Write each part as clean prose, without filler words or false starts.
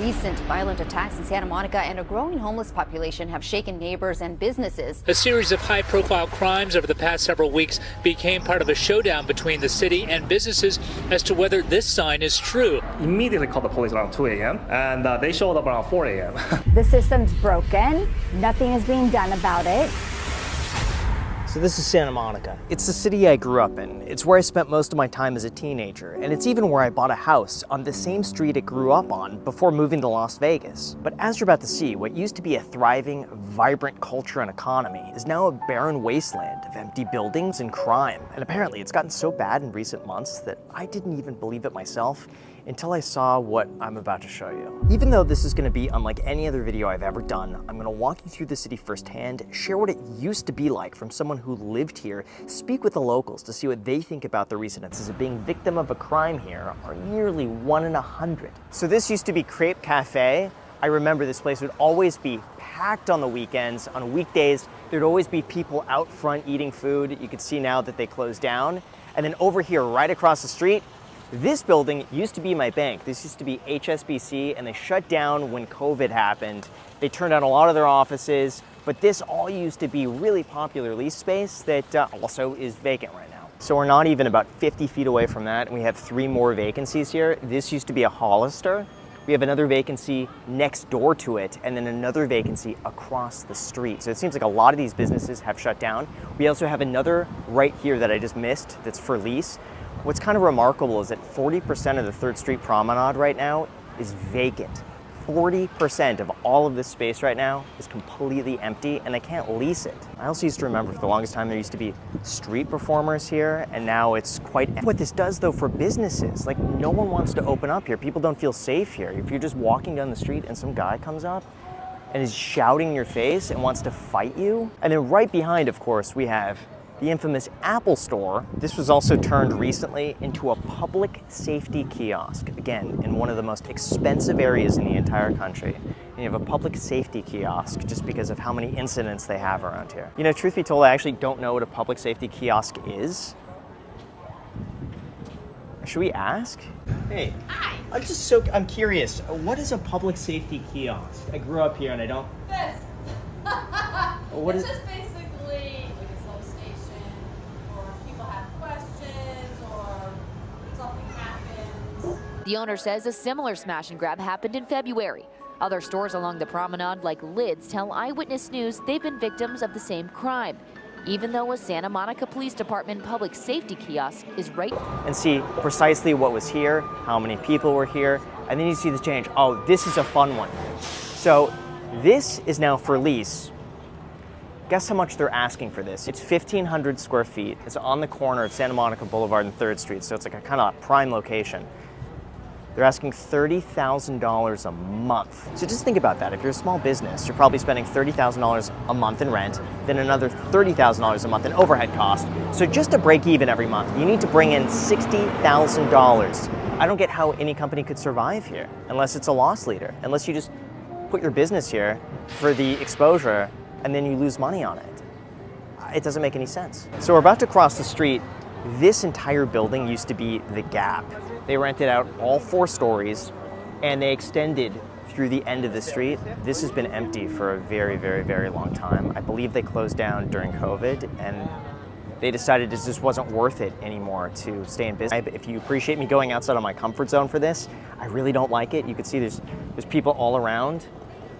Recent violent attacks in Santa Monica and a growing homeless population have shaken neighbors and businesses. A series of high-profile crimes over the past several weeks became part of a showdown between the city and businesses as to whether this sign is true. Immediately called the police around 2 a.m. and they showed up around 4 a.m. The system's broken. Nothing is being done about it. So this is Santa Monica. It's the city I grew up in. It's where I spent most of my time as a teenager, and it's even where I bought a house on the same street it grew up on before moving to Las Vegas. But as you're about to see, what used to be a thriving, vibrant culture and economy is now a barren wasteland of empty buildings and crime. And apparently it's gotten so bad in recent months that I didn't even believe it myself until I saw what I'm about to show you. Even though this is gonna be unlike any other video I've ever done, I'm gonna walk you through the city firsthand, share what it used to be like from someone who lived here, speak with the locals to see what they think about the recent instances of being victim of a crime here are nearly 1 in 100. So this used to be Crepe Cafe. I remember this place would always be packed on the weekends. On weekdays, there'd always be people out front eating food. You could see now that they closed down. And then over here, right across the street, this building used to be my bank. This used to be HSBC, and they shut down when COVID happened. They turned down a lot of their offices, but this all used to be really popular lease space that also is vacant right now. So we're not even about 50 feet away from that, and we have 3 more vacancies here. This used to be a Hollister. We have another vacancy next door to it, and then another vacancy across the street. So it seems like a lot of these businesses have shut down. We also have another right here that I just missed that's for lease. What's kind of remarkable is that 40% of the 3rd Street Promenade right now is vacant. 40% of all of this space right now is completely empty, and they can't lease it. I also used to remember for the longest time there used to be street performers here, and now it's quite empty. What this does though for businesses, like no one wants to open up here. People don't feel safe here. If you're just walking down the street and some guy comes up and is shouting in your face and wants to fight you. And then right behind, of course, we have the infamous Apple Store. This was also turned recently into a public safety kiosk. Again, in one of the most expensive areas in the entire country. And you have a public safety kiosk just because of how many incidents they have around here. You know, truth be told, I actually don't know what a public safety kiosk is. Should we ask? Hey. Hi. I'm curious. What is a public safety kiosk? I grew up here and I don't. This. What it's is just basically like a slow station, or people have questions, or something happens. The owner says a similar smash and grab happened in February. Other stores along the promenade, like Lids, tell Eyewitness News they've been victims of the same crime, even though a Santa Monica Police Department public safety kiosk is right. And see precisely what was here, how many people were here, and then you see the change. Oh, this is a fun one. So this is now for lease. Guess how much they're asking for this? It's 1,500 square feet. It's on the corner of Santa Monica Boulevard and 3rd Street, so it's like a kind of prime location. They're asking $30,000 a month. So just think about that. If you're a small business, you're probably spending $30,000 a month in rent, then another $30,000 a month in overhead cost. So just to break even every month, you need to bring in $60,000. I don't get how any company could survive here unless it's a loss leader, unless you just put your business here for the exposure and then you lose money on it. It doesn't make any sense. So we're about to cross the street. This entire building used to be the Gap. They rented out all 4 stories and they extended through the end of the street. This has been empty for a very, very, very long time. I believe they closed down during COVID and they decided this just wasn't worth it anymore to stay in business. If you appreciate me going outside of my comfort zone for this, I really don't like it. You can see there's people all around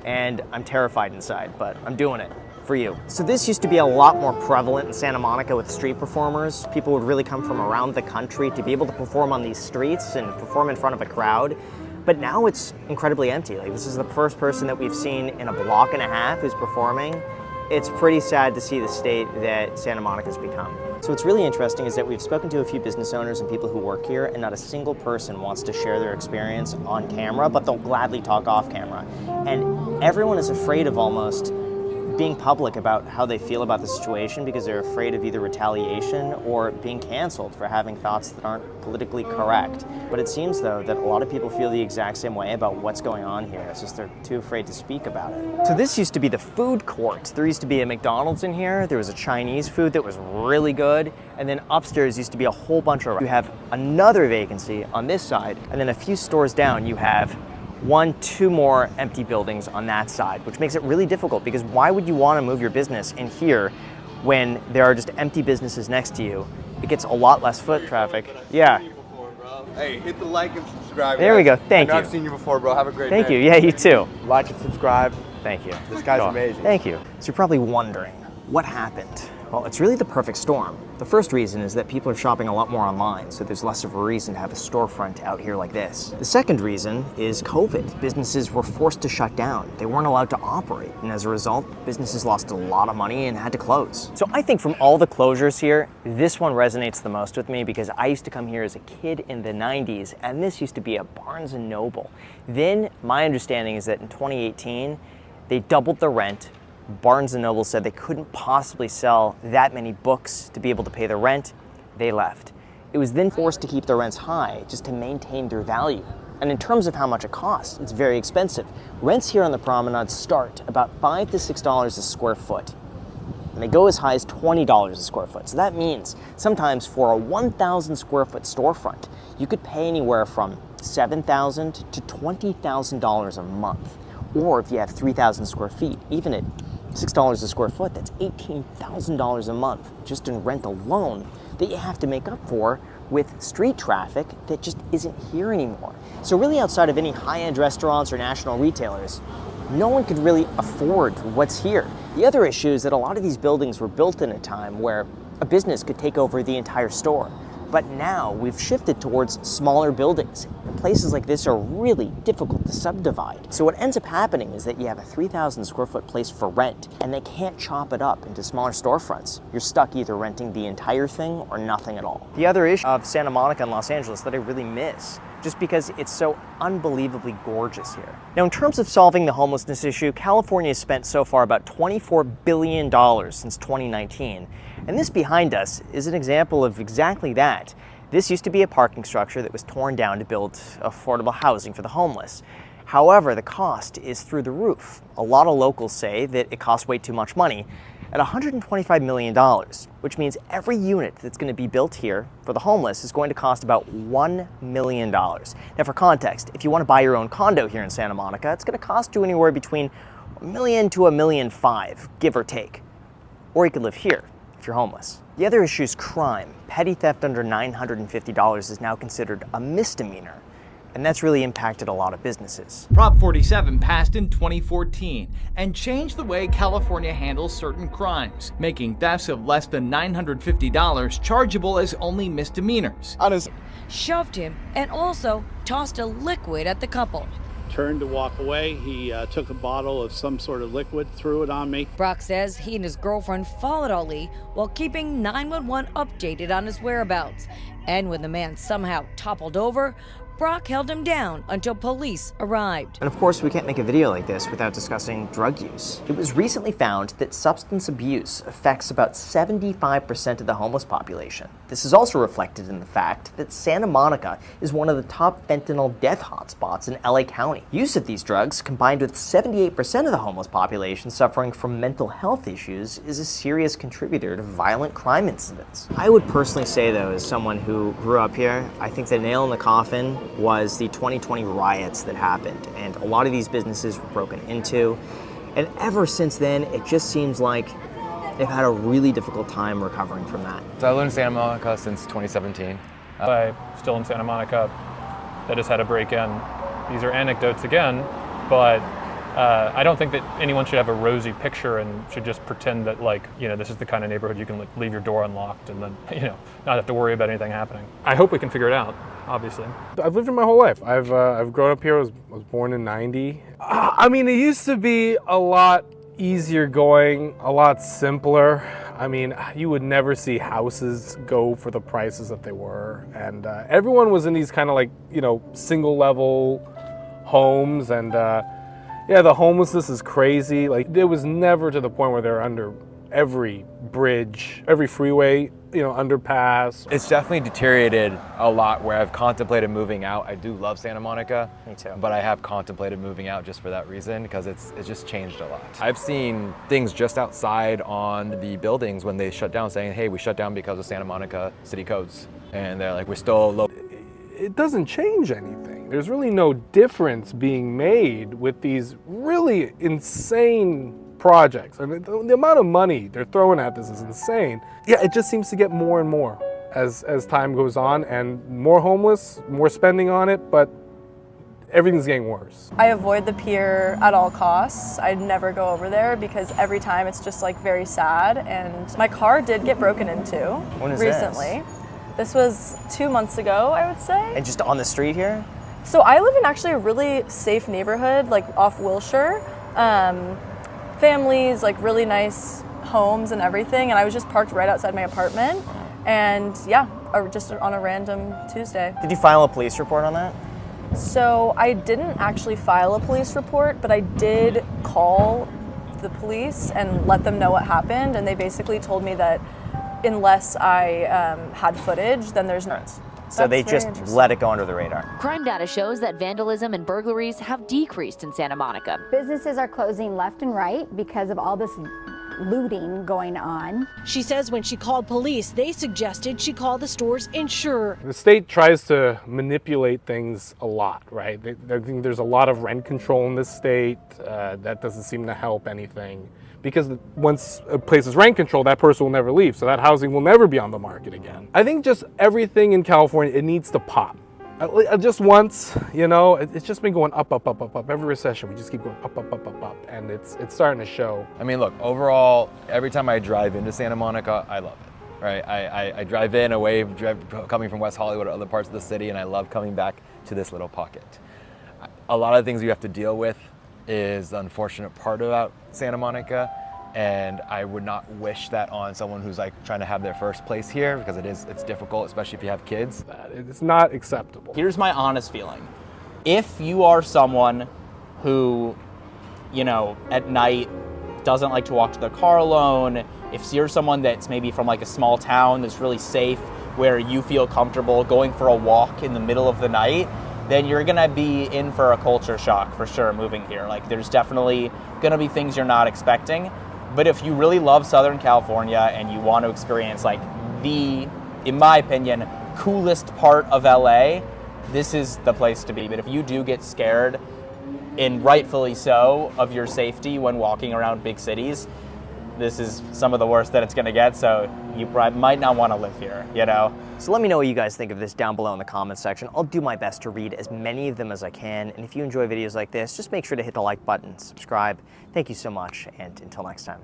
and I'm terrified inside, but I'm doing it for you. So this used to be a lot more prevalent in Santa Monica with street performers. People would really come from around the country to be able to perform on these streets and perform in front of a crowd. But now it's incredibly empty. Like, this is the first person that we've seen in a block and a half who's performing. It's pretty sad to see the state that Santa Monica's become. So what's really interesting is that we've spoken to a few business owners and people who work here, and not a single person wants to share their experience on camera, but they'll gladly talk off camera. And everyone is afraid of almost being public about how they feel about the situation because they're afraid of either retaliation or being canceled for having thoughts that aren't politically correct. But it seems, though, that a lot of people feel the exact same way about what's going on here. It's just they're too afraid to speak about it. So this used to be the food court. There used to be a McDonald's in here. There was a Chinese food that was really good. And then upstairs used to be a whole bunch of... You have another vacancy on this side. And then a few stores down, you have two more empty buildings on that side, which makes it really difficult because why would you want to move your business in here when there are just empty businesses next to you? It gets a lot less foot traffic. Yeah. Hey, hit the like and subscribe. There we go. Thank you. I've seen you before, bro. Have a great day. Thank you. Yeah, you too. Like and subscribe. Thank you. This guy's amazing. Thank you. So you're probably wondering, what happened? Well, it's really the perfect storm. The first reason is that people are shopping a lot more online, so there's less of a reason to have a storefront out here like this. The second reason is COVID. Businesses were forced to shut down. They weren't allowed to operate, and as a result, businesses lost a lot of money and had to close. So I think from all the closures here, this one resonates the most with me because I used to come here as a kid in the 90s, and this used to be a Barnes & Noble. Then, my understanding is that in 2018, they doubled the rent. Barnes & Noble said they couldn't possibly sell that many books to be able to pay the rent. They left. It was then forced to keep their rents high just to maintain their value. And in terms of how much it costs, it's very expensive. Rents here on the promenade start about $5 to $6 a square foot. And they go as high as $20 a square foot. So that means sometimes for a 1,000 square foot storefront, you could pay anywhere from $7,000 to $20,000 a month. Or if you have 3,000 square feet, even at $6 a square foot, that's $18,000 a month just in rent alone that you have to make up for with street traffic that just isn't here anymore. So really outside of any high-end restaurants or national retailers, no one could really afford what's here. The other issue is that a lot of these buildings were built in a time where a business could take over the entire store. But now we've shifted towards smaller buildings, and places like this are really difficult to subdivide. So what ends up happening is that you have a 3,000 square foot place for rent, and they can't chop it up into smaller storefronts. You're stuck either renting the entire thing or nothing at all. The other issue of Santa Monica and Los Angeles that I really miss, just because it's so unbelievably gorgeous here. Now, in terms of solving the homelessness issue, California has spent so far about $24 billion since 2019. And this behind us is an example of exactly that. This used to be a parking structure that was torn down to build affordable housing for the homeless. However, the cost is through the roof. A lot of locals say that it costs way too much money at $125 million, which means every unit that's going to be built here for the homeless is going to cost about $1 million. Now, for context, if you want to buy your own condo here in Santa Monica, it's going to cost you anywhere between $1 million to $1.5 million, give or take. Or you could live here if you're homeless. The other issue is crime. Petty theft under $950 is now considered a misdemeanor, and that's really impacted a lot of businesses. Prop 47 passed in 2014 and changed the way California handles certain crimes, making thefts of less than $950 chargeable as only misdemeanors. Shoved him and also tossed a liquid at the couple. Turned to walk away. He took a bottle of some sort of liquid, threw it on me. Brock says he and his girlfriend followed Ali while keeping 911 updated on his whereabouts. And when the man somehow toppled over, Brock held him down until police arrived. And of course, we can't make a video like this without discussing drug use. It was recently found that substance abuse affects about 75% of the homeless population. This is also reflected in the fact that Santa Monica is one of the top fentanyl death hotspots in LA County. Use of these drugs, combined with 78% of the homeless population suffering from mental health issues, is a serious contributor to violent crime incidents. I would personally say, though, as someone who grew up here, I think the nail in the coffin was the 2020 riots that happened, and a lot of these businesses were broken into, and ever since then it just seems like they've had a really difficult time recovering from that. So I lived in Santa Monica since 2017. I'm still in Santa Monica that just had a break-in. These are anecdotes again, but I don't think that anyone should have a rosy picture and should just pretend that, like, you know, this is the kind of neighborhood you can, like, leave your door unlocked and then, you know, not have to worry about anything happening. I hope we can figure it out, obviously. I've lived here my whole life. I've grown up here. I was born in '90. I mean, it used to be a lot easier going, a lot simpler. I mean, you would never see houses go for the prices that they were, and everyone was in these kind of, like, you know, single level homes, and yeah, the homelessness is crazy. Like, it was never to the point where they're under every bridge, every freeway, you know, underpass. It's definitely deteriorated a lot where I've contemplated moving out. I do love Santa Monica. Me too. But I have contemplated moving out just for that reason, because it's just changed a lot. I've seen things just outside on the buildings when they shut down saying, hey, we shut down because of Santa Monica city codes. And they're like, we're still low. It doesn't change anything. There's really no difference being made with these really insane projects. I mean, the amount of money they're throwing at this is insane. Yeah, it just seems to get more and more as time goes on, and more homeless, more spending on it, but everything's getting worse. I avoid the pier at all costs. I never go over there because every time it's just like very sad, and my car did get broken into recently. This was 2 months ago, I would say. And just on the street here? So I live in actually a really safe neighborhood, like off Wilshire. Families, like really nice homes and everything, and I was just parked right outside my apartment. And yeah, just on a random Tuesday. Did you file a police report on that? So I didn't actually file a police report, but I did call the police and let them know what happened, and they basically told me that unless I had footage, then there's no. So they just let it go under the radar. Crime data shows that vandalism and burglaries have decreased in Santa Monica. Businesses are closing left and right because of all this looting going on. She says when she called police, they suggested she call the store's insurer. The state tries to manipulate things a lot, right? I think there's a lot of rent control in this state. That doesn't seem to help anything. Because once a place is rent control, that person will never leave, so that housing will never be on the market again. I think just everything in California, it needs to pop. Just once, you know, it's just been going up. Every recession, we just keep going up, and it's starting to show. I mean, look, overall, every time I drive into Santa Monica, I love it, right? I drive in away, coming from West Hollywood or other parts of the city, and I love coming back to this little pocket. A lot of the things you have to deal with is the unfortunate part about Santa Monica, and I would not wish that on someone who's like trying to have their first place here, because it's difficult, especially if you have kids. It's not acceptable. Here's my honest feeling. If you are someone who, you know, at night doesn't like to walk to their car alone, if you're someone that's maybe from like a small town that's really safe, where you feel comfortable going for a walk in the middle of the night, then you're gonna be in for a culture shock for sure moving here. Like, there's definitely gonna be things you're not expecting. But if you really love Southern California and you want to experience like the, in my opinion, coolest part of LA, this is the place to be. But if you do get scared, and rightfully so, of your safety when walking around big cities, this is some of the worst that it's gonna get, so you might not wanna live here, you know? So let me know what you guys think of this down below in the comments section. I'll do my best to read as many of them as I can, and if you enjoy videos like this, just make sure to hit the like button, subscribe. Thank you so much, and until next time.